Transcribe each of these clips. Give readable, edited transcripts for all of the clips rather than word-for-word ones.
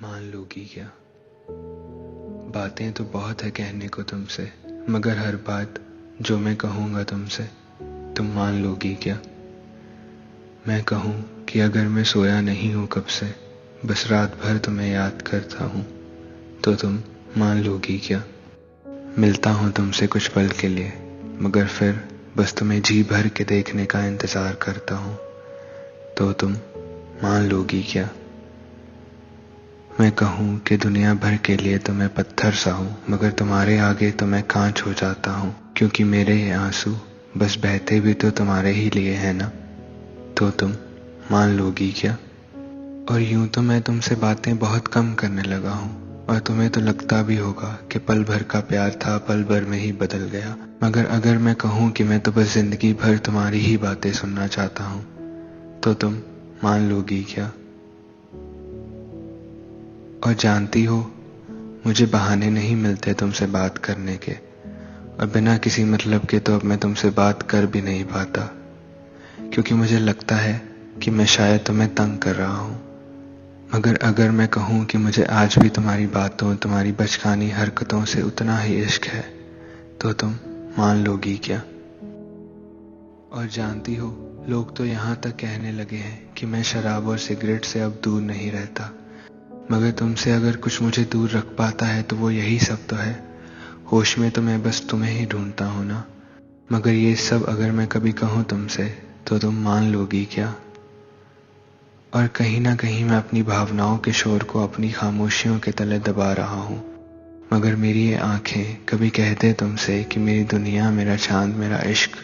मान लोगी क्या? बातें तो बहुत है कहने को तुमसे, मगर हर बात जो मैं कहूँगा तुमसे तुम मान लोगी क्या? मैं कहूँ कि अगर मैं सोया नहीं हूँ कब से, बस रात भर तुम्हें याद करता हूँ, तो तुम मान लोगी क्या? मिलता हूँ तुमसे कुछ पल के लिए, मगर फिर बस तुम्हें जी भर के देखने का इंतज़ार करता हूँ, तो तुम मान लोगी क्या? मैं कहूँ कि दुनिया भर के लिए तो मैं पत्थर सा हूँ, मगर तुम्हारे आगे तो मैं कांच हो जाता हूँ, क्योंकि मेरे ये आंसू बस बहते भी तो तुम्हारे ही लिए है ना, तो तुम मान लोगी क्या? और यूं तो मैं तुमसे बातें बहुत कम करने लगा हूँ, और तुम्हें तो लगता भी होगा कि पल भर का प्यार था, पल भर में ही बदल गया। मगर अगर मैं कहूँ कि मैं तो बस जिंदगी भर तुम्हारी ही बातें सुनना चाहता हूँ, तो तुम मान लोगी क्या? और जानती हो, मुझे बहाने नहीं मिलते तुमसे बात करने के, और बिना किसी मतलब के तो अब मैं तुमसे बात कर भी नहीं पाता, क्योंकि मुझे लगता है कि मैं शायद तुम्हें तंग कर रहा हूँ। मगर अगर मैं कहूँ कि मुझे आज भी तुम्हारी बातों, तुम्हारी बचकानी हरकतों से उतना ही इश्क है, तो तुम मान लोगी क्या? और जानती हो, लोग तो यहाँ तक कहने लगे हैं कि मैं शराब और सिगरेट से अब दूर नहीं रहता, मगर तुमसे अगर कुछ मुझे दूर रख पाता है तो वो यही सब तो है। होश में तो मैं बस तुम्हें ही ढूंढता हूँ ना, मगर ये सब अगर मैं कभी कहूँ तुमसे, तो तुम मान लोगी क्या? और कहीं ना कहीं मैं अपनी भावनाओं के शोर को अपनी खामोशियों के तले दबा रहा हूँ, मगर मेरी ये आंखें कभी कहते तुमसे कि मेरी दुनिया, मेरा चांद, मेरा इश्क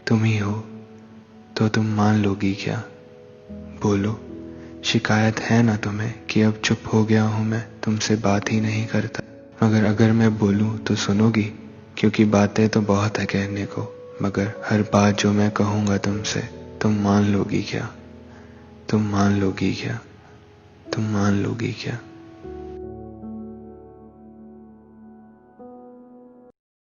तुम ही हो, तो तुम मान लोगी क्या? बोलो, शिकायत है ना तुम्हें कि अब चुप हो गया हूँ, मैं तुमसे बात ही नहीं करता? मगर अगर मैं बोलूँ तो सुनोगी, क्योंकि बातें तो बहुत है कहने को, मगर हर बात जो मैं कहूँगा तुमसे तुम मान लोगी क्या? तुम मान लोगी क्या? तुम मान लोगी क्या?